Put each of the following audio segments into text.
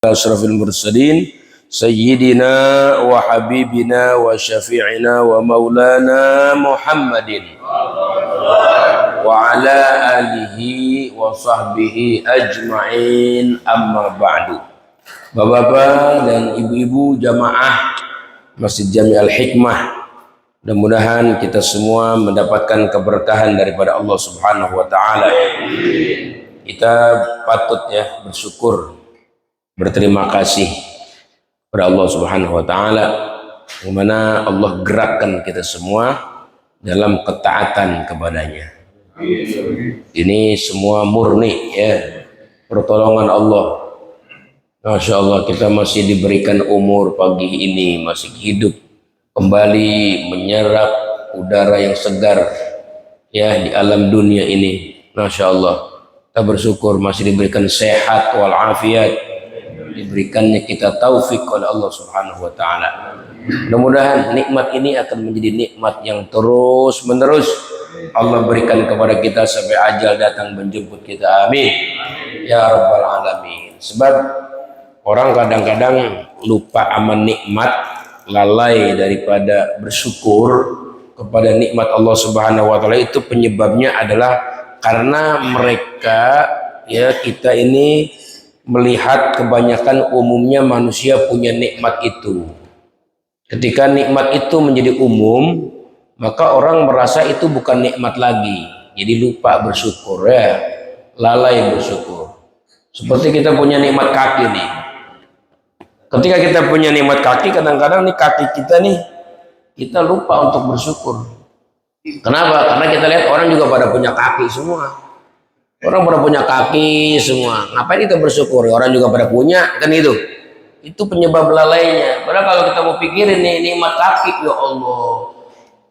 Ashrafil mursalin sayyidina wa habibina wa syafi'ina wa maulana Muhammadin wa ala alihi wa sahbihi ajma'in, amma ba'du. Bapak-bapak dan ibu-ibu jamaah Masjid Jami Al-Hikmah, mudah-mudahan kita semua mendapatkan keberkahan daripada Allah Subhanahu wa taala. Kita patut ya bersyukur, berterima kasih kepada Allah Subhanahu wa taala, yang mana Allah gerakkan kita semua dalam ketaatan kepadanya. Ini semua murni ya pertolongan Allah. Masya Allah, kita masih diberikan umur pagi ini, masih hidup kembali menyerap udara yang segar ya di alam dunia ini. Masya Allah, kita bersyukur masih diberikan sehat walafiat, diberikannya kita taufik oleh Allah Subhanahu wa taala. Mudah-mudahan nikmat ini akan menjadi nikmat yang terus menerus Allah berikan kepada kita sampai ajal datang menjemput kita. Amin ya rabbal alamin. Sebab orang kadang-kadang lupa aman nikmat, lalai daripada bersyukur kepada nikmat Allah Subhanahu wa taala. Itu penyebabnya adalah karena mereka ya, kita ini melihat kebanyakan umumnya manusia punya nikmat itu. Ketika nikmat itu menjadi umum, maka orang merasa itu bukan nikmat lagi, jadi lupa bersyukur ya, lalai bersyukur. Seperti kita punya nikmat kaki nih. Ketika kita punya nikmat kaki, kadang-kadang nih kaki kita nih, kita lupa untuk bersyukur. Kenapa? Karena kita lihat orang juga pada punya kaki semua. Orang pada punya kaki semua, ngapain kita bersyukur? Orang juga pada punya, kan itu. Itu penyebab lalainya. Padahal kalau kita mau pikirin nih nikmat kaki, ya Allah,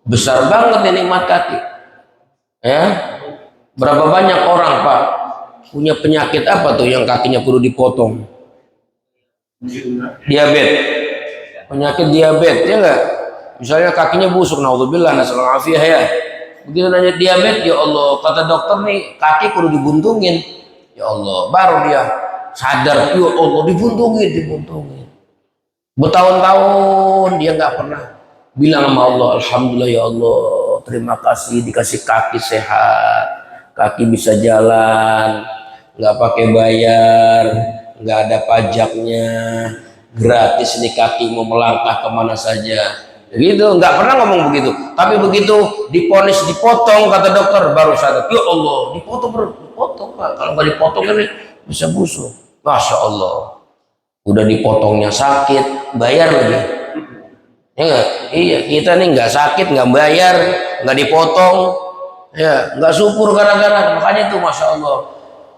besar banget nih nikmat kaki. Ya, berapa banyak orang Pak punya penyakit apa tuh yang kakinya perlu dipotong? Diabetes, penyakit diabetes ya enggak? Misalnya kakinya busuk, naudzubillah, nasallahu afiyah ya. Begitu nanya diabetes, ya Allah, kata dokter nih kaki kudu dibuntungin. Ya Allah, baru dia sadar, ya Allah, dibuntungin. Bertahun-tahun dia nggak pernah bilang sama Allah, alhamdulillah ya Allah, terima kasih dikasih kaki sehat, kaki bisa jalan, nggak pakai bayar, nggak ada pajaknya, gratis nih kaki, mau melangkah kemana saja. Gitu, nggak pernah ngomong begitu. Tapi begitu diponis dipotong, kata dokter, baru sadar, ya Allah, dipotong Pak. Kalau nggak dipotong kan bisa busuk. Masya Allah, udah dipotongnya sakit, bayar lagi. Ya gak? Iya, kita nih nggak sakit, nggak bayar, nggak dipotong, ya nggak syukur gara-gara. Makanya itu Masya Allah,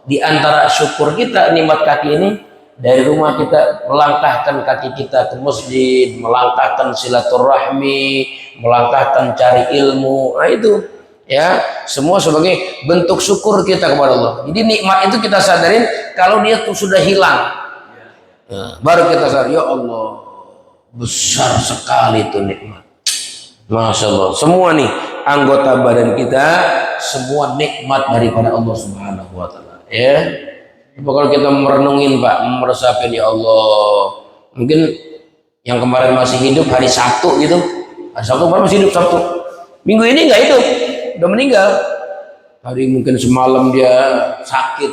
di antara syukur kita nikmat kaki ini, dari rumah kita melangkahkan kaki kita ke masjid, melangkahkan silaturahmi, melangkahkan cari ilmu. Nah itu ya, semua sebagai bentuk syukur kita kepada Allah. Jadi nikmat itu kita sadarin kalau dia tuh sudah hilang, nah, baru kita sadar, ya Allah, besar sekali itu nikmat. Masya Allah, semua nih anggota badan kita semua nikmat daripada Allah Subhanahu wa taala ya. Kalau kita merenungin Pak, meresapin, ya Allah, mungkin yang kemarin masih hidup hari Sabtu gitu, hari Sabtu kemarin masih hidup Sabtu, minggu ini nggak hidup, udah meninggal. Hari mungkin semalam dia sakit,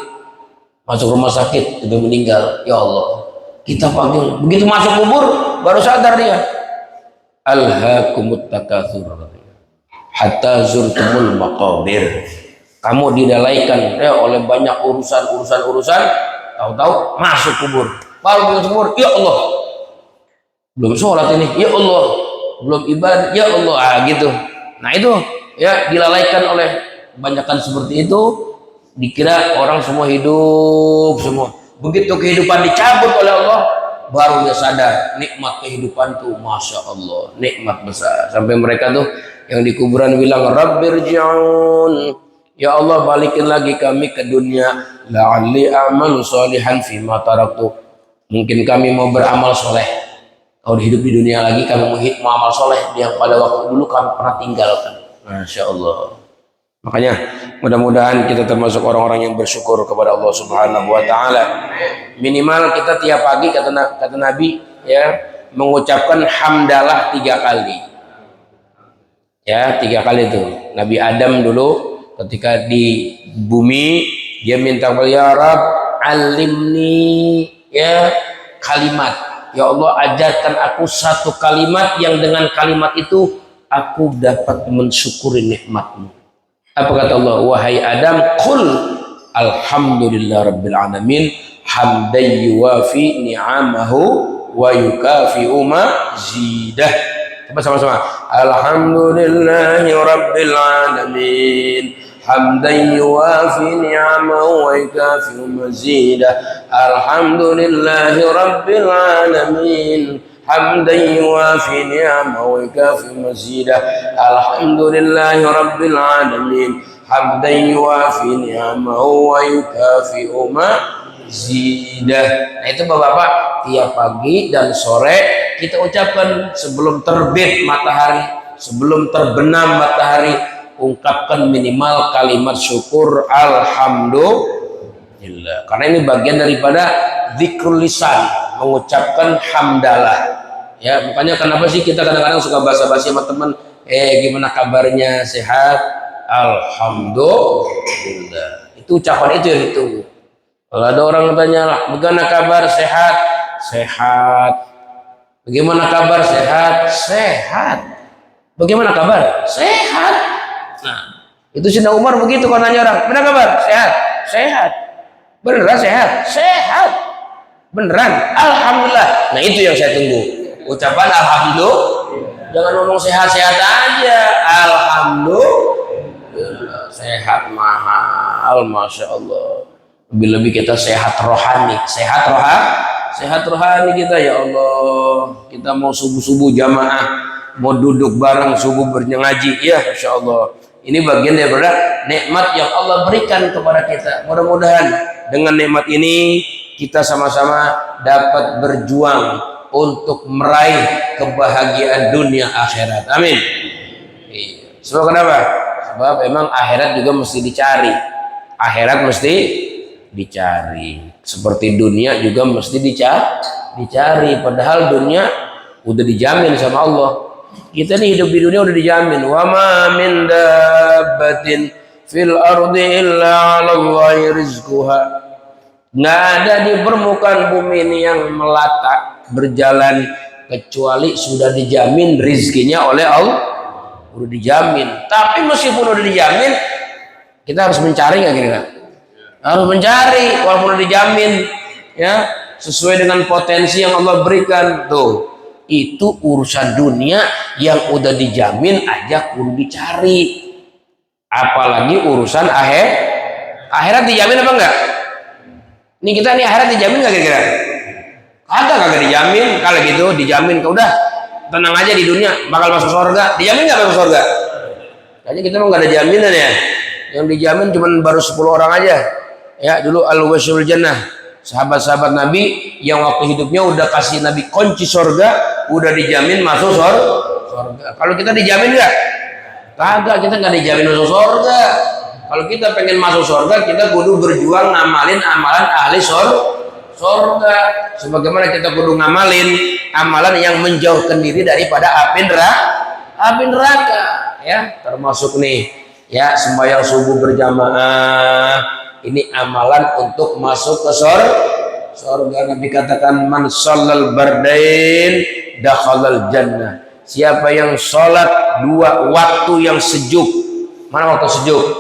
masuk rumah sakit, udah meninggal. Ya Allah, kita panggil, begitu masuk kubur baru sadar dia. Alhaakumut takatsur hatta zurtumul maqabir. Kamu dilalaikan ya oleh banyak urusan, tahu-tahu masuk kubur. Baru masuk kubur, ya Allah, belum sholat ini, ya Allah, belum ibadah, ya Allah, gitu. Nah itu ya, dilalaikan oleh kebanyakan seperti itu, dikira orang semua hidup semua. Begitu kehidupan dicabut oleh Allah, baru dia sadar nikmat kehidupan tuh, Masya Allah, nikmat besar. Sampai mereka tuh yang di kuburan bilang, Rabbirji'un, ya Allah, balikin lagi kami ke dunia, la'alli a'malu sholihan fima taraktu. Mungkin kami mau beramal soleh. Kalau hidup di dunia lagi, kami mau amal soleh yang pada waktu dulu kami pernah tinggalkan. Masya Allah. Makanya mudah-mudahan kita termasuk orang-orang yang bersyukur kepada Allah Subhanahu wa taala. Minimal kita tiap pagi kata Nabi ya mengucapkan hamdalah 3 kali. Ya, 3 kali itu. Nabi Adam dulu ketika di bumi dia minta ya Rabb alimni ya kalimat. Ya Allah ajarkan aku 1 kalimat yang dengan kalimat itu aku dapat mensyukuri nikmat-Mu. Apa kata Allah? Wahai Adam, qul alhamdulillah rabbil alamin hamdan yuwafi ni'amahu wa yukafi'u mazidah. Coba sama-sama. Alhamdulillahi rabbil alamin hamdan yuwafi ni'amahu wa yukafi'u mazidah. Alhamdulillahi rabbil alamin hamdan yuwafi ni'amahu wa yukafi mazidah. Alhamdulillahi rabbil alamin hamdan yuwafi ni'amahu wa yukafi mazidah. Nah itu Bapak-bapak tiap pagi dan sore kita ucapkan sebelum terbit matahari, sebelum terbenam matahari, ungkapkan minimal kalimat syukur alhamdulillah. Karena ini bagian daripada zikrul lisan, mengucapkan hamdalah. Ya, makanya kenapa sih kita kadang-kadang suka basa-basi sama teman, gimana kabarnya, sehat? Alhamdulillah. Itu ucapan itu yang ditunggu. Kalau ada orang tanya, bagaimana kabar, sehat? Sehat. Bagaimana kabar, sehat? Sehat. Bagaimana kabar? Sehat. Nah, itu Sayyidina Umar begitu kalau nanya orang, bagaimana kabar? Sehat. Sehat. Beneran sehat? Sehat. Beneran? Alhamdulillah. Nah itu yang saya tunggu. Ucapan alhamdulillah. Jangan ngomong sehat-sehat aja. Alhamdulillah. Sehat mahal, masya Allah. Lebih-lebih kita sehat rohani. Sehat rohani kita ya Allah. Kita mau subuh-subuh jamaah, mau duduk bareng subuh bernyangaji, ya masya Allah. Ini bagian daripada nikmat yang Allah berikan kepada kita. Mudah-mudahan dengan nikmat ini kita sama-sama dapat berjuang untuk meraih kebahagiaan dunia akhirat. Amin. Sebab kenapa? Sebab emang akhirat juga mesti dicari. Akhirat mesti dicari. Seperti dunia juga mesti dicari. Padahal dunia udah dijamin sama Allah. Kita nih hidup di dunia udah dijamin. Wa ma min dabbatin fil ardi illa 'alallahi rizquha. Nggak ada di permukaan bumi ini yang melata berjalan kecuali sudah dijamin rizkinya oleh Allah. Udah dijamin. Tapi meskipun udah dijamin, kita harus mencari nggak kira-kira? Harus mencari walaupun udah dijamin, ya sesuai dengan potensi yang Allah berikan. Tuh, itu urusan dunia yang udah dijamin aja kudu dicari. Apalagi urusan akhirat dijamin apa enggak? Ini kita nih akhirat dijamin nggak kira-kira? Kagak dijamin. Kalau gitu dijamin, udah tenang aja di dunia bakal masuk surga. Dijamin nggak masuk surga? Kayaknya kita mah nggak ada jaminan ya. Yang dijamin cuma baru 10 orang aja. Ya dulu al-wasul jannah, sahabat-sahabat Nabi yang waktu hidupnya udah kasih Nabi kunci surga, udah dijamin masuk surga. Kalau kita dijamin nggak? Kagak, kita nggak dijamin masuk surga. Kalau kita pengen masuk surga, kita kudu berjuang ngamalin amalan ahli surga. Sebagaimana kita kudu ngamalin amalan yang menjauhkan diri daripada api neraka. Ya, termasuk nih, ya sembahyang subuh berjamaah. Ini amalan untuk masuk ke surga. Nabi katakan man shallal bardain dakhalal jannah. Siapa yang sholat 2 waktu yang sejuk. Mana waktu sejuk?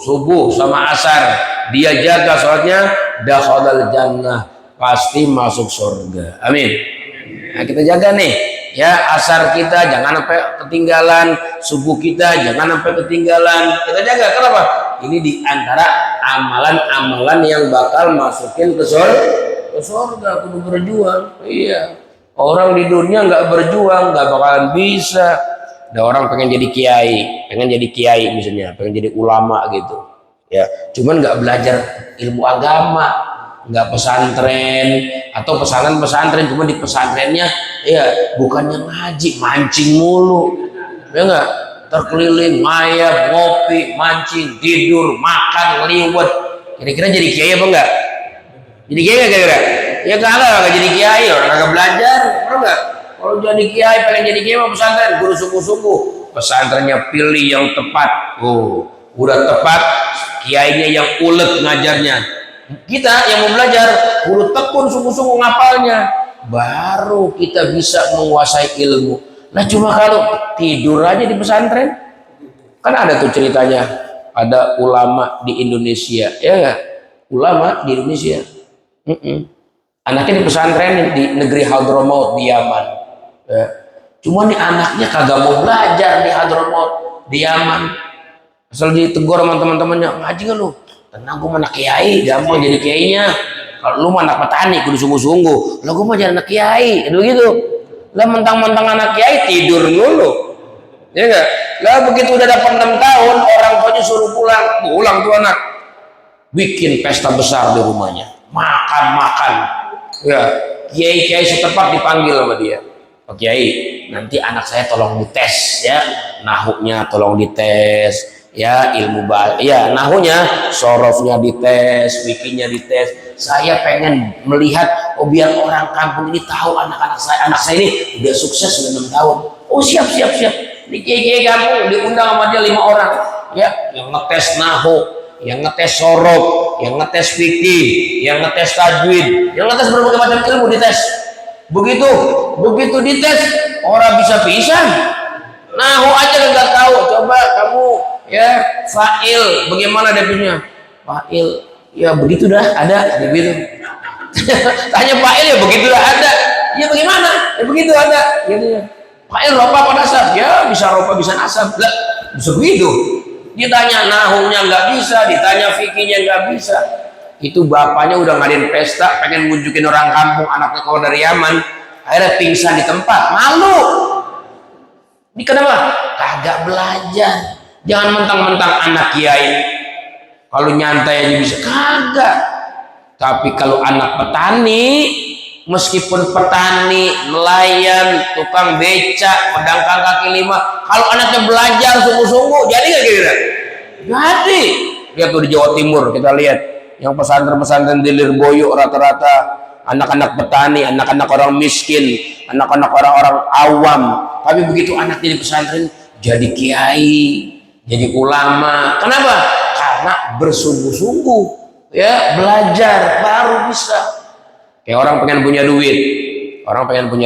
Subuh sama asar. Dia jaga sholatnya, dakhalal jannah, pasti masuk surga. Amin. Nah, kita jaga nih, ya asar kita jangan sampai ketinggalan, subuh kita jangan sampai ketinggalan. Kita jaga. Kenapa? Ini diantara amalan-amalan yang bakal masukin ke surga. Kudu berjuang. Iya. Orang di dunia nggak berjuang nggak bakalan bisa. Ada orang pengen jadi kiai misalnya, pengen jadi ulama gitu, ya. Cuman nggak belajar ilmu agama, nggak pesantren atau pesantren cuma di pesantrennya, ya bukannya ngaji, mancing mulu, ya nggak. terkeliling, ngayap, ngopi, mancing, tidur, makan, liwet. Kira-kira jadi kiai apa enggak? Jadi kiai enggak kira-kira? Ya kagak jadi kiai, orang kagak belajar, benar enggak? Kalau jadi kiai, pengen jadi kiai mah pesantren, guru sungguh-sungguh. Pesantrennya pilih yang tepat. Oh, udah tepat, kiainya yang ulet ngajarnya. Kita yang mau belajar, guru tekun sungguh-sungguh ngapalnya, baru kita bisa menguasai ilmu. Nah cuma kalau tidur aja di pesantren, kan ada tuh ceritanya, ada ulama di Indonesia, ya gak? Ulama di Indonesia, anaknya di pesantren di negeri Hadramaut di Yaman, ya. Cuma nih anaknya kagak mau belajar di Hadramaut di Yaman, asal ditegur sama teman-temannya, ngaji nggak lu? Tenang, gue anak kiai, gampang jadi kiainya. Kalau lu anak petani, kudu sungguh-sungguh. Lah gue mau jadi anak kiai, gitu. Lah mentang-mentang anak kiai tidur dulu, ya enggak? Lah begitu udah dapat 6 tahun, orang tuanya suruh pulang tuh anak, bikin pesta besar di rumahnya, makan, ya. Kiai-kiai setempat dipanggil sama dia, Pak Kiai, nanti anak saya tolong dites, ya, nahuknya tolong dites. Ya ilmu ya nahunya, sorofnya dites, bikinnya dites. Saya pengen melihat, oh biar orang kampung ini tahu anak saya ini udah sukses sudah 6 tahun. Oh siap. Di kiai kampung diundang sama dia 5 orang, ya, yang ngetes nahu, yang ngetes sorof, yang ngetes fikih, yang ngetes tajwid, yang ngetes berbagai macam ilmu dites. Begitu dites, orang bisa pisan. Nahu aja nggak tahu, coba kamu, ya, fa'il bagaimana definisinya? Fa'il ya begitu dah, ada begitu. Tanya fa'il ya begitu dah, ada. Ya bagaimana? Ya begitu ada gitu ya. Fa'il ropa apa nasab? Ya bisa ropa bisa nasab. Lah bisa begitu. Ditanya nahunya nggak bisa, ditanya fikihnya nggak bisa. Itu bapaknya udah ngadain pesta, pengen nunjukin orang kampung anaknya keluar dari Yaman, akhirnya pingsan di tempat, malu. Ini kenapa? Kagak belajar. Jangan mentang-mentang anak kiai kalau nyantai aja bisa, kagak. Tapi kalau anak petani, meskipun petani, nelayan, tukang becak, pedagang kaki 5, kalau anaknya belajar sungguh-sungguh, jadi nggak kira-kira? Jadi. Lihat tuh di Jawa Timur, kita lihat yang pesantren-pesantren di Lirboyo, rata-rata anak-anak petani, anak-anak orang miskin, anak-anak orang-orang awam. Tapi begitu anak jadi pesantren, jadi kiai, jadi ulama. Kenapa? Karena bersungguh-sungguh, ya, belajar baru bisa. Kayak orang pengen punya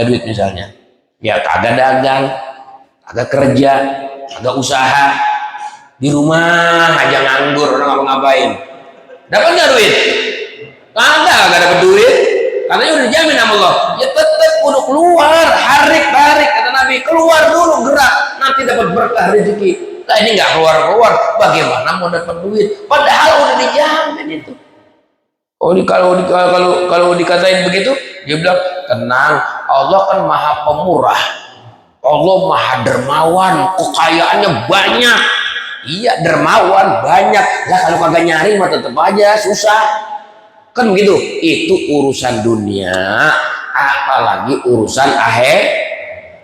duit misalnya, ya kagak dagang, kagak kerja, kagak usaha, di rumah aja nganggur, orang ngapain, dapat nggak duit? Kagak dapat duit, katanya udah dijamin sama Allah. Ya tetap kudu keluar, harik kata Nabi, keluar dulu, gerak, nanti dapat berkah rezeki. Nah ini nggak keluar, bagaimana mau dapat duit? Padahal udah dijamin itu. Kalau dikatain begitu, dia bilang tenang, Allah kan maha pemurah, Allah maha dermawan, kekayaannya banyak. Iya dermawan banyak, lah kalau kagak nyari mah tetap aja susah. Kan begitu, itu urusan dunia, apalagi urusan akhir.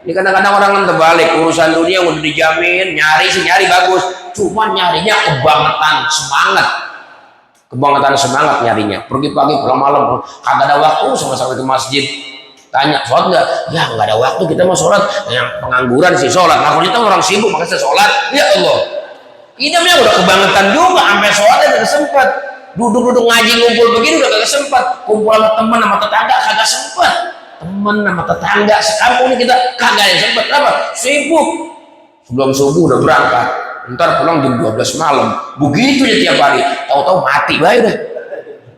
Ini kadang-kadang orang kan terbalik, urusan dunia udah dijamin, nyari bagus, cuma nyarinya kebangetan semangat nyarinya, pergi pagi pulang malam, kagak ada waktu sama-sama ke masjid. Tanya sholat nggak? Ya nggak ada waktu, kita mau sholat, yang pengangguran sih sholat, nah kalau kita orang sibuk makanya sholat. Ya Allah, hidupnya udah kebangetan juga, sampai sholatnya udah sempat. Duduk ngaji ngumpul begini udah kagak sempat, kumpul sama teman sama tetangga kagak sempat, teman sama tetangga sekampung ini kita kagak yang sempat. Kenapa? Sibuk, sebelum subuh udah berangkat, ntar pulang jam 12 malam, begitu ya tiap hari, tahu-tahu mati bae udah.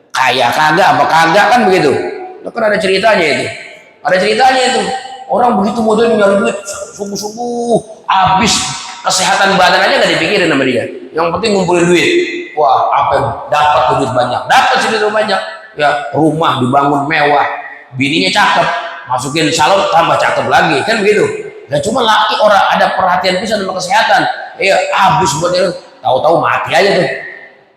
Kaya kagak apa kagak kan begitu. Nah, kan ada ceritanya itu, orang begitu modal nyari duit sungguh-sungguh, habis kesehatan badan aja nggak dipikirin sama dia, yang penting ngumpulin duit. Wah, apa dapat duit banyak, ya, rumah dibangun mewah, bininya cakep, masukin salon tambah cakep lagi, kan begitu. Dan cuma laki orang ada perhatian pisan sama kesehatan, ya habis buat itu, tahu-tahu mati aja tuh.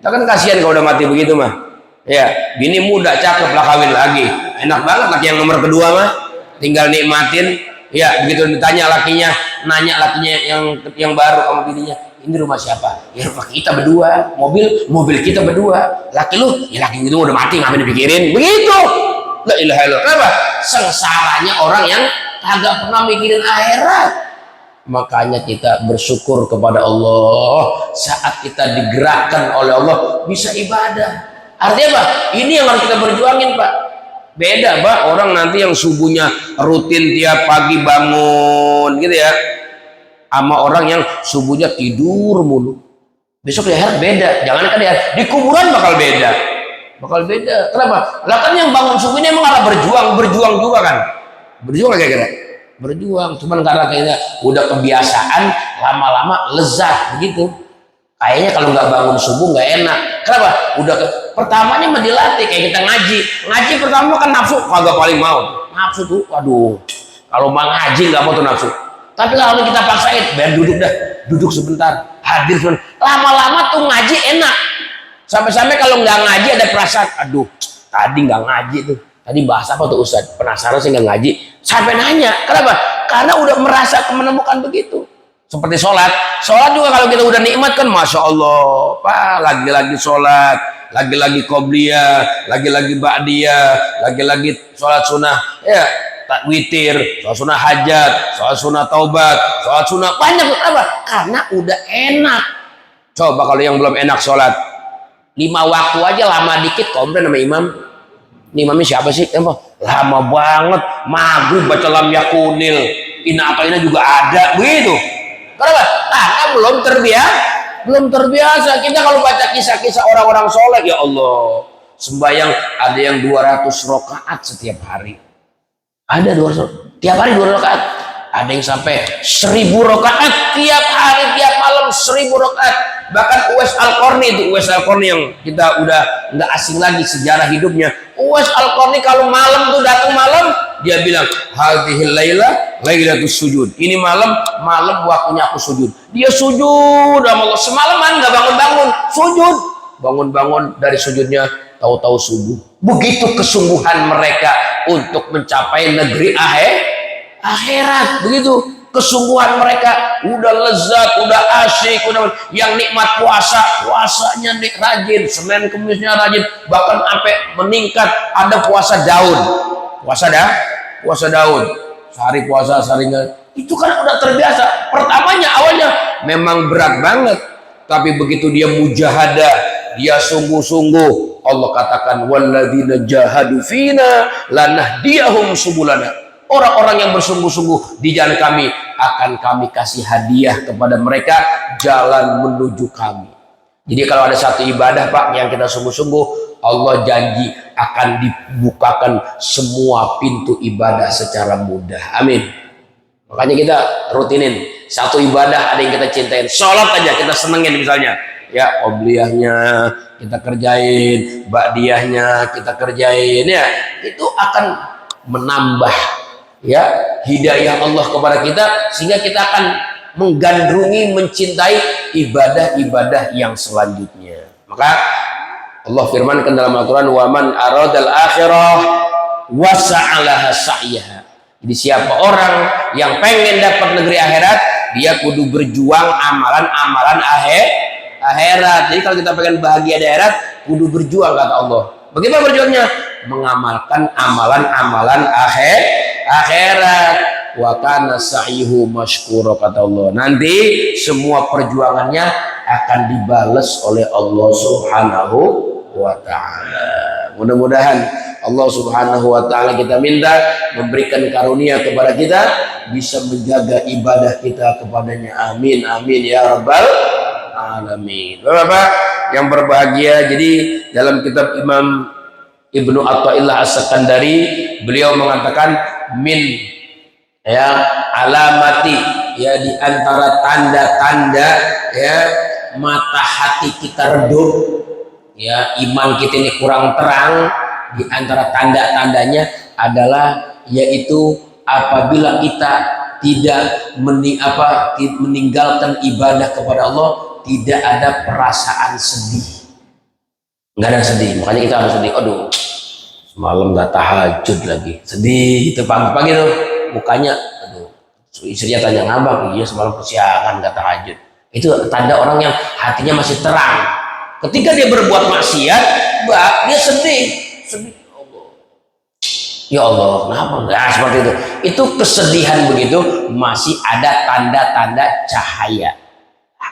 Nah, kan kasihan kalau udah mati begitu mah. Ya, bini muda cakep lah kawin lagi, enak banget laki yang nomor kedua mah, tinggal nikmatin. Ya begitu ditanya lakinya, nanya lakinya yang baru sama bininya, ini rumah siapa? Ya rumah kita berdua. Mobil kita berdua. Laki lu, ya laki itu udah mati, ngapain dipikirin? Begitu. La ilaha illallah. Kenapa? Sengsaranya orang yang kagak pernah mikirin akhirat. Makanya kita bersyukur kepada Allah saat kita digerakkan oleh Allah bisa ibadah. Artinya apa? Ini yang harus kita berjuangin, Pak. Beda, Pak, orang nanti yang subuhnya rutin tiap pagi bangun gitu ya, sama orang yang subuhnya tidur mulu. Besok di akhirat beda. Jangankan di kuburan bakal beda. Kenapa? Lah kan yang bangun subuh ini emang arah berjuang juga kan. Berjuang kira-kira. Berjuang, cuman karena kayaknya udah kebiasaan, lama-lama lezat begitu. Kayaknya kalau nggak bangun subuh nggak enak. Kenapa? Pertamanya mah dilatih, kayak kita ngaji pertama kan nafsu kagak paling mau. Nafsu tuh, aduh, kalau mau ngaji nggak mau tuh nafsu. Tapi kalau kita paksain, biar duduk sebentar, hadir sebentar. Lama-lama tuh ngaji enak. Sampai-sampai kalau nggak ngaji ada perasaan, aduh, tadi nggak ngaji tuh. Tadi bahas apa tuh Ustadz? Penasaran sih nggak ngaji. Sampai nanya, kenapa? Karena udah merasa menemukan begitu. Seperti sholat juga kalau kita udah nikmat kan, masya Allah, Pak, lagi-lagi sholat, lagi-lagi qobliyah, lagi-lagi ba'diyah, lagi-lagi sholat sunnah, ya, tak witir, sholat sunnah hajat, sholat sunnah taubat, sholat sunnah banyak. Kenapa? Karena udah enak. Coba kalau yang belum enak sholat, 5 waktu aja lama dikit, komplain sama imam. Ini imamnya siapa sih? Lama banget, maghrib baca lam yakunil, ina'ata'ina juga ada, begitu. Kenapa? Karena belum terbiasa. Kita kalau baca kisah-kisah orang-orang soleh, ya Allah, sembahyang ada yang 200 rakaat setiap hari. Ada 200, tiap hari 200 rakaat. Ada yang sampai 1000 rakaat tiap hari, tiap malam 1000 rakaat. Bahkan Uwais Al-Qarni yang kita udah nggak asing lagi sejarah hidupnya. Uwais Al-Qarni kalau malam tuh datang malam, dia bilang, hadhil lailatus sujud. Ini malam waktunya aku sujud. Dia sujud sama Allah semalaman, nggak bangun-bangun, sujud. Bangun-bangun dari sujudnya, tahu-tahu subuh. Begitu kesungguhan mereka untuk mencapai negeri akhirat. Begitu kesungguhan mereka, udah lezat, udah asyik, udah yang nikmat puasanya rajin, Senin Kemisnya rajin, bahkan sampai meningkat. Ada puasa Daud, sehari puasa, sehari enggak. Itu kan udah terbiasa. Pertamanya awalnya memang berat banget, tapi begitu dia mujahadah, dia sungguh-sungguh, Allah katakan walladzina jahadu fina lanahdiyahum subulana. Orang-orang yang bersungguh-sungguh di jalan kami akan kami kasih hadiah kepada mereka jalan menuju kami. Jadi kalau ada satu ibadah, Pak, yang kita sungguh-sungguh, Allah janji akan dibukakan semua pintu ibadah secara mudah. Amin. Makanya kita rutinin satu ibadah, ada yang kita cintain. Sholat aja kita senengin misalnya, ya, qobliyahnya kita kerjain, ba'diyahnya kita kerjain, ya, itu akan menambah, ya, hidayah Allah kepada kita, sehingga kita akan menggandrungi, mencintai ibadah-ibadah yang selanjutnya. Maka Allah firmankan dalam Al-Quran, waman aradal akhirah wasa'alaha sa'yaha. Jadi siapa orang yang pengen dapat negeri akhirat, dia kudu berjuang amalan-amalan akhirat. Jadi kalau kita pengen bahagia di akhirat, kudu berjuang, kata Allah. Bagaimana berjuangnya? Mengamalkan amalan-amalan akhirat. Wa kana sa'yuhu masykura, kata Allah. Nanti semua perjuangannya akan dibales oleh Allah Subhanahu wa ta'ala. Mudah-mudahan Allah Subhanahu wa ta'ala kita minta memberikan karunia kepada kita, bisa menjaga ibadah kita kepadanya. Amin amin ya rabbal alamin. Bapak yang berbahagia, jadi dalam kitab Imam Ibnu Athaillah As-Sakandari, beliau mengatakan min, ya, alamati, ya, di antara tanda-tanda, ya, mata hati kita redup, ya, iman kita ini kurang terang, di antara tanda-tandanya adalah yaitu apabila kita tidak meninggalkan ibadah kepada Allah, tidak ada perasaan sedih. Nggak ada sedih, makanya kita harus sedih. Aduh, semalam nggak tahajud lagi, sedih itu pagi-pagi tuh, mukanya, aduh, istrinya tanya, ngabang, iya semalam kesiangan nggak tahajud. Itu tanda orang yang hatinya masih terang. Ketika dia berbuat maksiat, dia sedih. Ya Allah, kenapa? Nah, seperti itu. Itu kesedihan begitu, masih ada tanda-tanda cahaya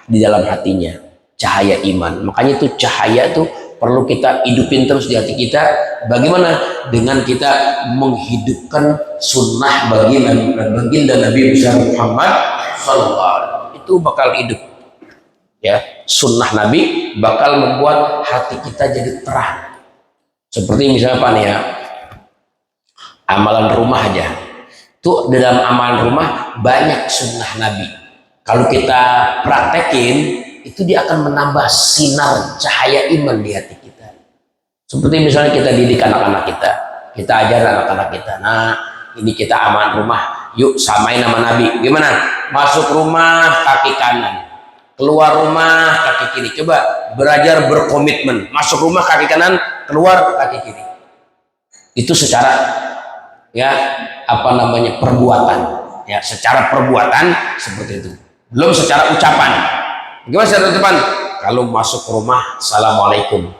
di dalam hatinya, cahaya iman. Makanya itu cahaya itu perlu kita hidupin terus di hati kita. Bagaimana? Dengan kita menghidupkan sunnah baginda Nabi Muhammad SAW. Itu bakal hidup. Ya, sunnah Nabi bakal membuat hati kita jadi terang. Seperti misalnya apa nih ya? Amalan rumah aja. Tuh dalam amalan rumah banyak sunnah Nabi. Kalau kita praktekin, itu dia akan menambah sinar cahaya iman di hati kita. Seperti misalnya kita didik anak-anak kita ajar anak-anak kita. Nah, ini kita amalan rumah. Yuk samain nama Nabi. Gimana? Masuk rumah kaki kanan, keluar rumah kaki kiri. Coba belajar berkomitmen. Masuk rumah kaki kanan, keluar kaki kiri. Itu secara perbuatan, ya, secara perbuatan seperti itu. Belum secara ucapan. Gimana secara ucapan? Kalau masuk rumah, assalamualaikum,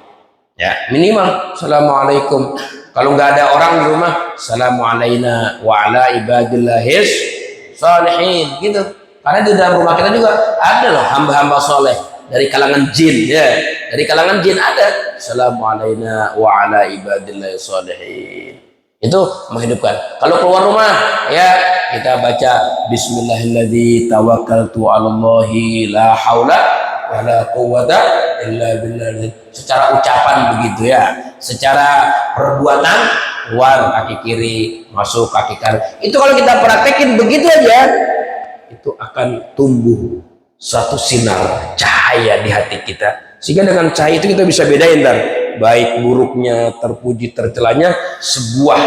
ya minimal assalamualaikum. Kalau nggak ada orang di rumah, assalamualaikum wa ala ibadillahis salihin, gitu. Karena di dalam rumah kita juga ada loh hamba-hamba soleh dari kalangan jin, ya, dari kalangan jin ada. Assalamualaikum wa ala ibadillahis salihin. Itu menghidupkan. Kalau keluar rumah, ya kita baca Bismillahirrahmanirrahim, tawakkaltu 'alallahi la haula wala quwwata illa billah. Secara ucapan begitu ya. Secara perbuatan, keluar kaki kiri, masuk kaki kanan. Itu kalau kita praktekin begitu aja, itu akan tumbuh suatu sinar cahaya di hati kita. Sehingga dengan cahaya itu kita bisa bedain baik buruknya, terpuji tercelanya sebuah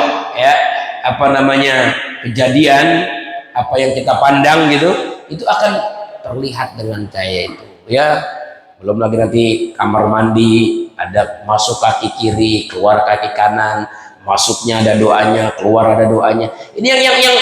kejadian apa yang kita pandang gitu, itu akan terlihat dengan cahaya itu, ya. Belum lagi nanti kamar mandi ada masuk kaki kiri, keluar kaki kanan, masuknya ada doanya, keluar ada doanya. Ini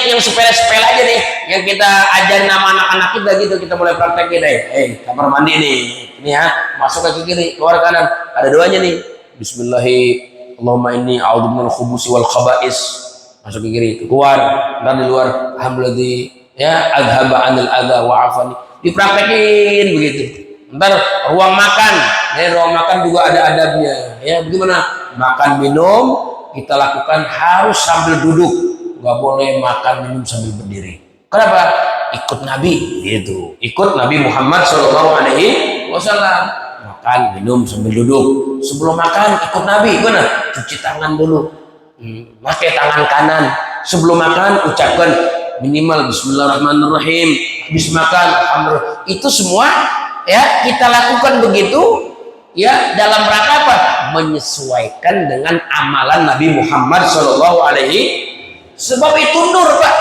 yang sepele-sepele aja nih, yang kita ajarin nama anak-anak kita gitu, kita mulai praktekin deh. Kamar mandi nih, ini ya, masuk kaki kiri, keluar kanan, ada doanya nih. Bismillahirrahmanirrahim. Allahumma inni a'udzu minal khubusi wal khaba'is. Masuk ke kiri, keluar, dan di luar alhamdulillah, ya, adhaba anil adha wa afani. Dipraktekin begitu. Ntar ruang makan, ruang makan juga ada adabnya. Ya, bagaimana? Makan minum kita lakukan harus sambil duduk, nggak boleh makan minum sambil berdiri. Kenapa? Ikut Nabi, gitu. Ikut Nabi Muhammad SAW. Makan minum sambil duduk. Sebelum makan ikut Nabi, gimana? Cuci tangan dulu, pakai tangan kanan. Sebelum makan ucapkan minimal Bismillahirrahmanirrahim. Habis makan alhamdulillah. Itu semua ya kita lakukan begitu, ya, dalam rangka apa? Menyesuaikan dengan amalan Nabi Muhammad SAW. Sebab itu nur, Pak.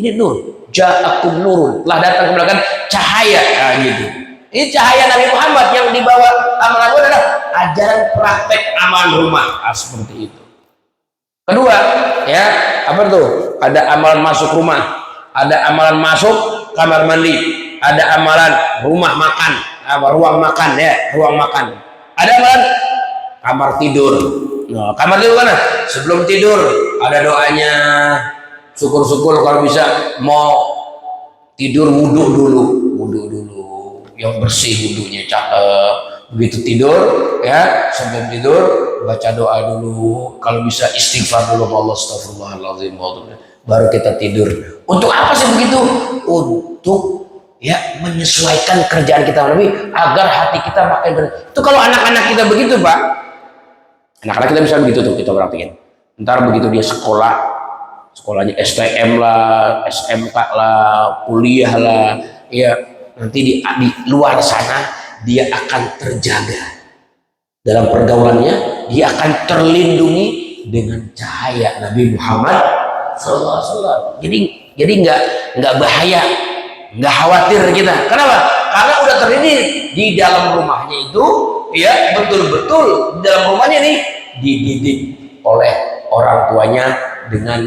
Ini nur. Ja'akum nurun. Telah datang ke belakang cahaya. Nah, gitu. Ini cahaya Nabi Muhammad yang dibawa amalan adalah ajaran praktek amalan rumah. Nah, seperti itu. Kedua, ya, apa tuh? Ada amalan masuk rumah, ada amalan masuk kamar mandi, ada amalan rumah makan, ruang makan, ya, ruang makan. Ada amalan kamar tidur. Nah, kamar tidur mana? Sebelum tidur ada doanya. Syukur-syukur kalau bisa mau tidur wudhu dulu, yang bersih wudhunya, cakep. Begitu tidur, ya, sebelum tidur baca doa dulu, kalau bisa istighfar dulu, Allah astagfirullahaladzim, baru kita tidur. Untuk apa sih begitu? Untuk, ya, menyesuaikan kerjaan kita Nabi agar hati kita makin itu. Kalau anak-anak kita begitu, Pak, anak-anak kita bisa begitu tuh, kita perhatikan. Ntar begitu dia sekolahnya STM lah, SMK lah, kuliah lah, ya, nanti di luar sana dia akan terjaga dalam pergaulannya, dia akan terlindungi dengan cahaya Nabi Muhammad SAW. Jadi nggak bahaya, nggak khawatir kita. Kenapa? Karena udah terdidik di dalam rumahnya itu, ya, betul-betul di dalam rumahnya nih dididik oleh orang tuanya dengan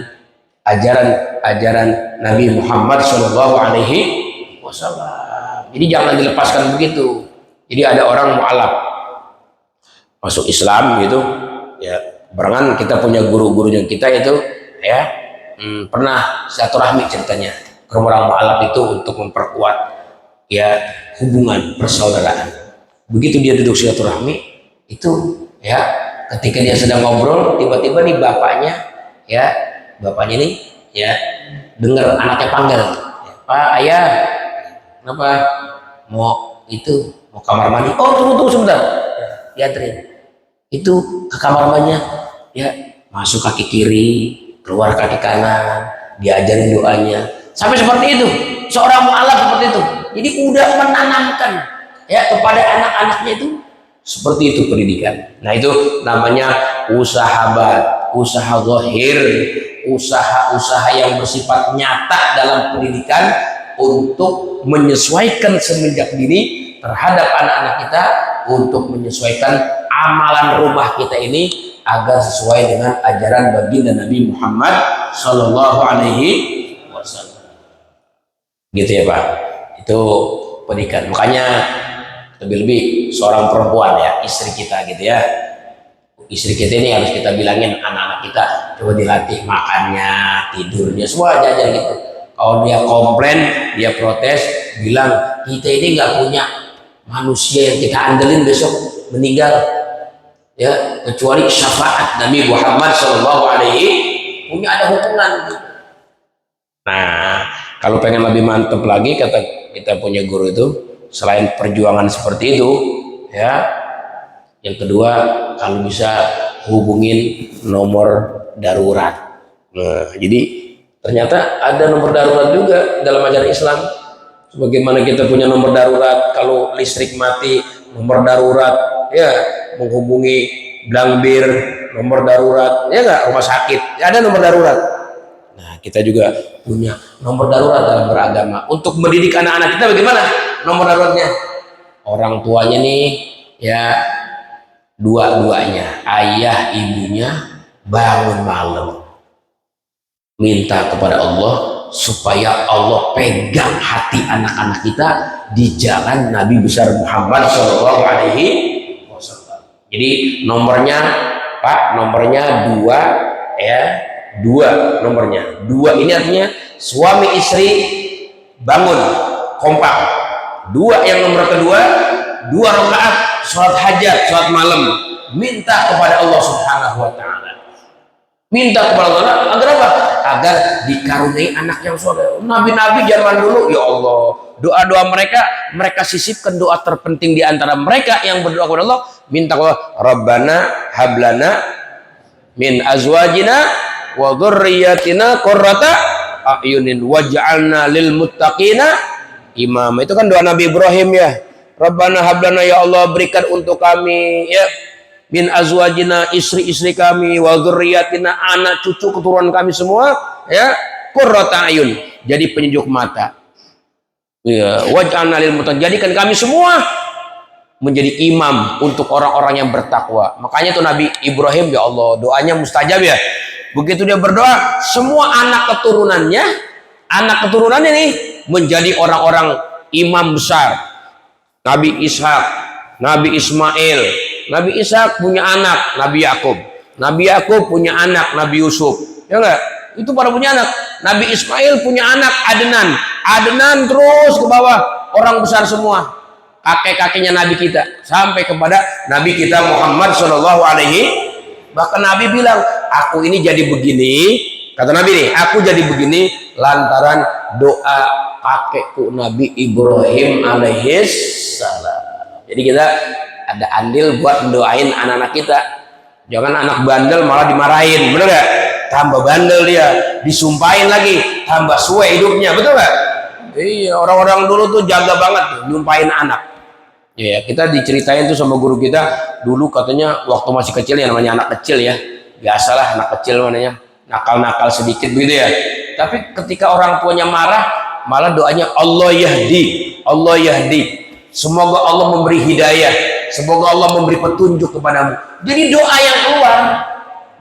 ajaran Nabi Muhammad Shallallahu Alaihi Wasallam. Jadi jangan dilepaskan begitu. Jadi ada orang mu'alaf masuk Islam gitu, ya barengan kita punya guru-gurunya kita itu ya pernah silaturahmi ceritanya ke orang mu'alaf itu untuk memperkuat ya hubungan persaudaraan. Begitu dia duduk silaturahmi itu ya, ketika dia sedang ngobrol tiba-tiba nih bapaknya nih ya dengar anaknya panggil, Pak, Ayah, kenapa mau kamar mandi? Oh, tunggu sebentar, dianterin itu ke kamar mandinya ya, masuk kaki kiri keluar kaki kanan, diajarin doanya sampai seperti itu. Seorang mu'alaf seperti itu, jadi udah menanamkan ya kepada anak-anaknya itu seperti itu pendidikan. Nah itu namanya usaha zahir, usaha yang bersifat nyata dalam pendidikan untuk menyesuaikan semenjak dini terhadap anak-anak kita, untuk menyesuaikan amalan rumah kita ini agar sesuai dengan ajaran baginda Nabi Muhammad Sallallahu Alaihi Wasallam. Gitu ya Pak, itu pendidikan. Makanya lebih-lebih seorang perempuan ya, istri kita gitu ya, istri kita ini harus kita bilangin anak-anak kita coba dilatih makannya, tidurnya, semua aja gitu. Kalau dia komplain, dia protes, bilang kita ini nggak punya manusia yang kita andelin besok meninggal ya, kecuali syafaat Nabi Muhammad Shallallahu Alaihi punya ada hubungan. Nah kalau pengen lebih mantep lagi, kata kita punya guru itu, selain perjuangan seperti itu ya, yang kedua kalau bisa hubungin nomor darurat. Nah jadi ternyata ada nomor darurat juga dalam ajaran Islam. Sebagaimana kita punya nomor darurat kalau listrik mati, nomor darurat ya, menghubungi Blangkbir, nomor darurat ya nggak, rumah sakit ya ada nomor darurat. Nah kita juga punya nomor darurat dalam beragama untuk mendidik anak-anak kita. Bagaimana nomor daruratnya? Orang tuanya nih ya, dua-duanya ayah ibunya bangun malam minta kepada Allah supaya Allah pegang hati anak-anak kita di jalan Nabi besar Muhammad Shallallahu Alaihi Wasallam. Jadi nomornya Pak, nomornya 2 ya, 2 nomornya 2 ini artinya suami istri bangun kompak. 2 yang nomor kedua 2 rakaat sholat hajat, sholat malam, minta kepada Allah Subhanahu Wa Taala, minta kepada Allah agar apa? Agar dikaruniai anak yang soleh. Nabi-nabi zaman dulu ya Allah, doa-doa mereka sisipkan doa terpenting di antara mereka yang berdoa kepada Allah, minta kepada Rabbana hablana min azwajina wa dzurriyyatina qurrata a'yunin waj'alna lil muttaqina imama. Itu kan doa Nabi Ibrahim ya. Rabbana hablana, ya Allah berikan untuk kami ya, min azwajina, istri-istri kami, wa dzurriyyatina, anak cucu keturunan kami semua ya, qurrata ayun, jadi penyejuk mata ya, waj'alna lil muttaqin, jadikan kami semua menjadi imam untuk orang-orang yang bertakwa. Makanya tuh Nabi Ibrahim ya Allah doanya mustajab ya, begitu dia berdoa semua anak keturunannya nih menjadi orang-orang imam besar. Nabi Ishak, Nabi Ismail, Nabi Ishak punya anak Nabi Yakub, Nabi Yakub punya anak Nabi Yusuf ya enggak, itu pada punya anak. Nabi Ismail punya anak Adnan terus ke bawah, orang besar semua, kakek-kakeknya Nabi kita sampai kepada Nabi kita Muhammad Shallallahu Alaihi. Bahkan Nabi bilang aku ini jadi begini, kata Nabi nih, aku jadi begini lantaran doa kakekku Nabi Ibrahim alaihissalam. Jadi kita ada andil buat mendoain anak-anak kita. Jangan anak bandel malah dimarahin, bener gak? Tambah bandel dia, disumpahin lagi, tambah suwe hidupnya, betul gak? Iya, orang-orang dulu tuh jaga banget tuh, nyumpahin anak. Ya, kita diceritain tuh sama guru kita dulu, katanya waktu masih kecil ya, namanya anak kecil ya, biasalah anak kecil namanya, nakal-nakal sedikit begitu ya. Tapi ketika orang tuanya marah, malah doanya Allah yahdi, Allah yahdi. Semoga Allah memberi hidayah, semoga Allah memberi petunjuk kepadamu. Jadi doa yang keluar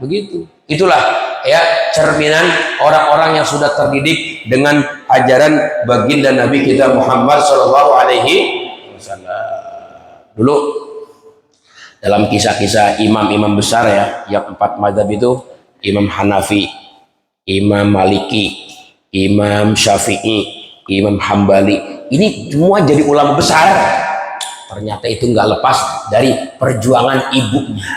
begitu. Itulah ya cerminan orang-orang yang sudah terdidik dengan ajaran baginda Nabi kita Muhammad Shallallahu Alaihi Wasallam. Dulu dalam kisah-kisah imam-imam besar ya, yang 4 mazhab itu, Imam Hanafi, Imam Maliki, Imam Syafi'i, Imam Hambali, ini semua jadi ulama besar. Ternyata itu nggak lepas dari perjuangan ibunya,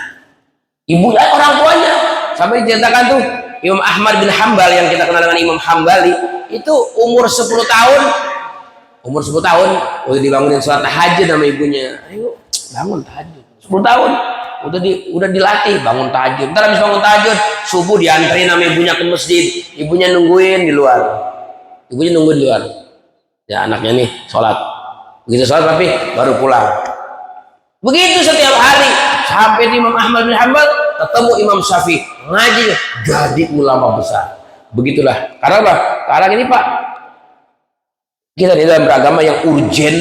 orang tuanya. Sampai diceritakan tuh Imam Ahmad bin Hambal yang kita kenal dengan Imam Hambali itu umur 10 tahun udah dibangunin sholat tahajud sama ibunya. Ayo bangun tahajud. 10 tahun udah dilatih bangun tahajud. Ntar habis bangun tahajud subuh dianterin sama ibunya ke masjid, ibunya nungguin di luar. Ya anaknya nih sholat, begitu sholat tapi baru pulang. Begitu setiap hari sampai Imam Ahmad bin Hambal ketemu Imam Syafi'i ngaji jadi ulama besar. Begitulah. Karena apa? Karena ini Pak, kita di dalam beragama yang urgen,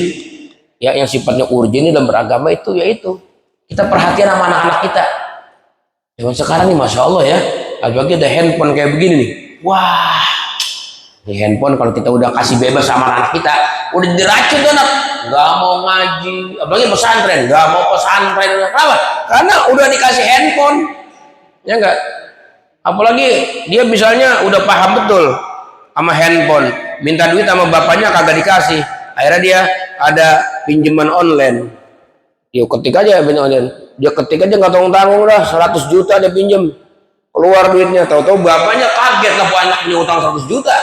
ya yang sifatnya urgen ini dalam beragama itu yaitu kita perhatian sama anak-anak kita. Zaman sekarang nih Masya Allah ya, apalagi ada handphone kayak begini nih. Wah, ini handphone kalau kita udah kasih bebas sama anak kita, udah diracun tuh anak, nggak mau ngaji, apalagi pesantren, nggak mau pesantren. Kenapa? Karena udah dikasih handphone, ya enggak? Apalagi dia misalnya udah paham betul sama handphone, minta duit sama bapaknya kagak dikasih, akhirnya dia ada pinjaman online. Dia ketik aja pinjam online, dia ketik aja nggak tanggung-tanggung dah 100 juta dia pinjam, keluar duitnya, tahu-tahu bapaknya kaget lah anaknya utang 100 juta.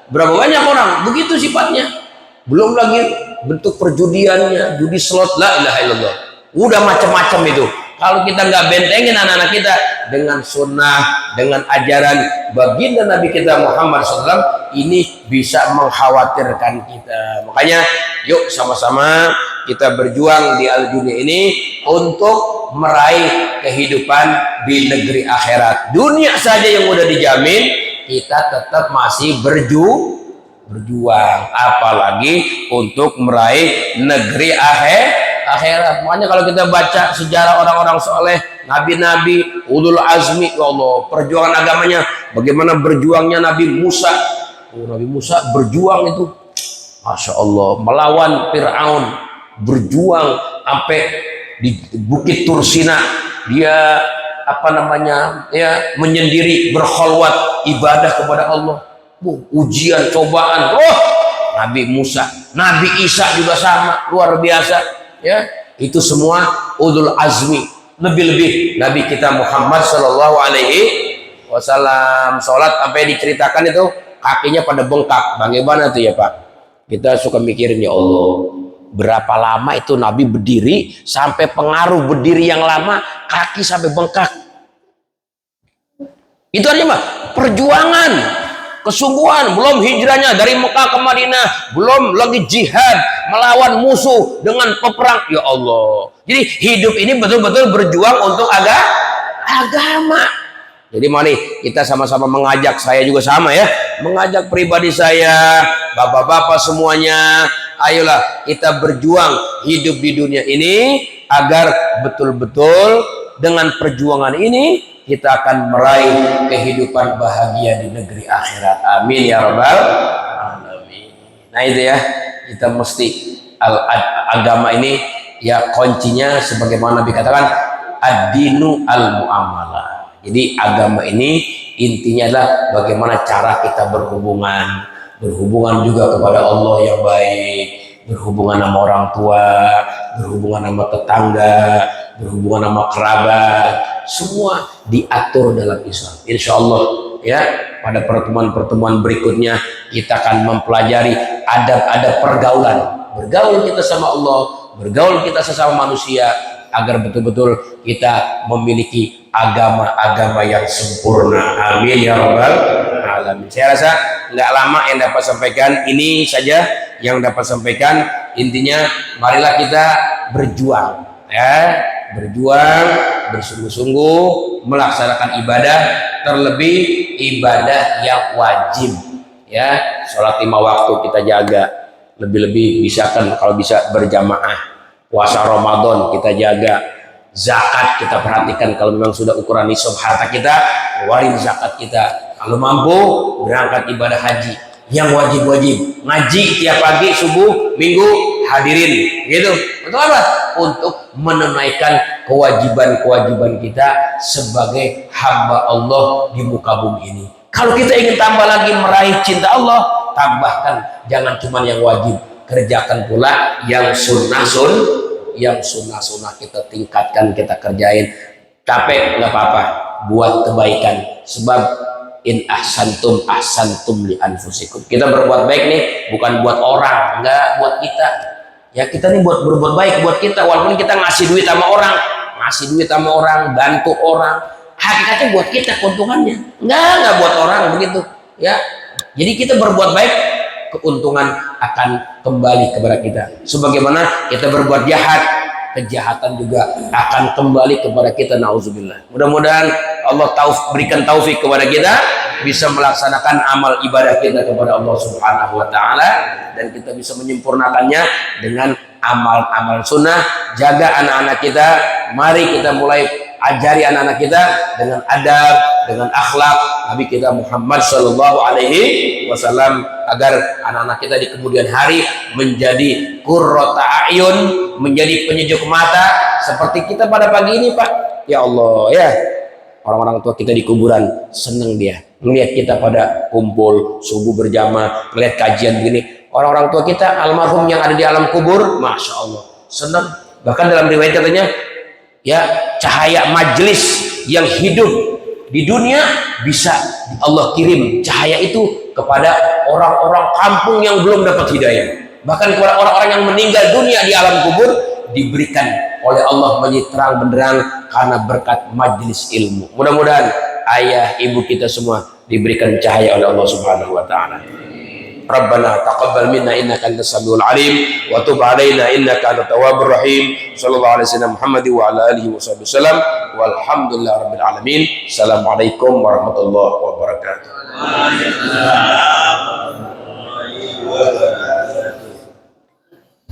Berapa banyak orang begitu sifatnya, belum lagi bentuk perjudiannya, judi slot, la ilaha illallah, udah macam-macam itu. Kalau kita nggak bentengin anak-anak kita dengan sunnah, dengan ajaran baginda Nabi kita Muhammad SAW, ini bisa mengkhawatirkan kita. Makanya yuk sama-sama kita berjuang di al-dunia ini untuk meraih kehidupan di negeri akhirat. Dunia saja yang udah dijamin, kita tetap masih berjuang, apalagi untuk meraih negeri akhirat. Makanya kalau kita baca sejarah orang-orang soleh, nabi-nabi, ulul azmi, ya Allah, perjuangan agamanya, bagaimana berjuangnya Nabi Musa. Nabi Musa berjuang itu, Masya Allah, melawan Fir'aun, berjuang sampai di Bukit Tursina, dia menyendiri, berkholwat, ibadah kepada Allah. Ujian, cobaan, Nabi Musa, Nabi Isa juga sama, luar biasa. Ya, itu semua ulul azmi. Lebih-lebih Nabi kita Muhammad Shallallahu Alaihi Wasallam sholat sampai diceritakan itu kakinya pada bengkak. Bagaimana tuh ya Pak? Kita suka mikirin, ya Allah, berapa lama itu Nabi berdiri sampai pengaruh berdiri yang lama kaki sampai bengkak. Itu artinya Pak, perjuangan, kesungguhan. Belum hijrahnya dari Mekah ke Madinah, belum lagi jihad melawan musuh dengan peperang. Ya Allah, jadi hidup ini betul-betul berjuang untuk agama. Jadi mari kita sama-sama mengajak, saya juga sama ya, mengajak pribadi saya, bapak-bapak semuanya, ayolah kita berjuang hidup di dunia ini agar betul-betul dengan perjuangan ini kita akan meraih kehidupan bahagia di negeri akhirat. Amin ya rabbal alamin. Nah itu ya, kita mesti agama ini ya kuncinya sebagaimana Nabi katakan ad-dinu al-muamalah. Jadi agama ini intinya adalah bagaimana cara kita berhubungan juga kepada Allah yang baik, berhubungan sama orang tua, berhubungan sama tetangga, berhubungan sama kerabat, semua diatur dalam Islam. Insya Allah ya, pada pertemuan-pertemuan berikutnya kita akan mempelajari adab-adab pergaulan, bergaul kita sama Allah, bergaul kita sesama manusia, agar betul-betul kita memiliki agama-agama yang sempurna. Amin ya rabbal alamin. Saya rasa nggak lama yang dapat sampaikan, ini saja yang dapat sampaikan. Intinya marilah kita berjuang ya, berjuang bersungguh-sungguh melaksanakan ibadah, terlebih ibadah yang wajib ya. Sholat 5 waktu kita jaga, lebih-lebih bisa kan kalau bisa berjamaah. Puasa Ramadan kita jaga, Zakat kita perhatikan, kalau memang sudah ukuran nisab harta kita, keluarin zakat kita. Kalau mampu, berangkat ibadah haji. Yang wajib-wajib, ngaji tiap pagi, subuh, minggu, hadirin. Gitu. Untuk apa? Untuk menunaikan kewajiban-kewajiban kita sebagai hamba Allah di muka bumi ini. Kalau kita ingin tambah lagi meraih cinta Allah, tambahkan, jangan cuma yang wajib, kerjakan pula yang sunnah kita tingkatkan, kita kerjain. Capek nggak apa-apa, buat kebaikan. Sebab in ahsantum li anfusikum. Kita berbuat baik nih bukan buat orang, enggak, buat kita. Ya kita nih berbuat baik buat kita, walaupun kita ngasih duit sama orang, bantu orang, hakikatnya buat kita keuntungannya. Enggak buat orang begitu. Ya. Jadi kita berbuat baik, keuntungan akan kembali kepada kita. Sebagaimana kita berbuat jahat, kejahatan juga akan kembali kepada kita. Nauzubillah. Mudah-mudahan Allah berikan taufik kepada kita bisa melaksanakan amal ibadah kita kepada Allah Subhanahu wa taala, dan kita bisa menyempurnakannya dengan amal-amal sunnah. Jaga anak-anak kita, mari kita mulai ajari anak-anak kita dengan adab, dengan akhlak Nabi kita Muhammad sallallahu alaihi wasallam, agar anak-anak kita di kemudian hari menjadi qurrata a'yun, menjadi penyejuk mata seperti kita pada pagi ini, Pak. Ya Allah, ya. Orang-orang tua kita di kuburan senang dia melihat kita pada kumpul subuh berjamaah, melihat kajian begini. Orang-orang tua kita almarhum yang ada di alam kubur, masya Allah, senang. Bahkan dalam riwayat katanya, ya, cahaya majelis yang hidup di dunia bisa Allah kirim cahaya itu kepada orang-orang kampung yang belum dapat hidayah. Bahkan kepada orang-orang yang meninggal dunia di alam kubur diberikan oleh Allah menjadi terang benderang karena berkat majelis ilmu. Mudah-mudahan ayah ibu kita semua diberikan cahaya oleh Allah Subhanahu wa taala. Rabbana taqabbal minna innaka antas samiul alim wa tub alaina innaka antat tawwabur rahim. Sallallahu alaihi wasallam Muhammad wa ala alihi wasallam. Walhamdulillahirabbil alamin. Assalamualaikum warahmatullahi wabarakatuh.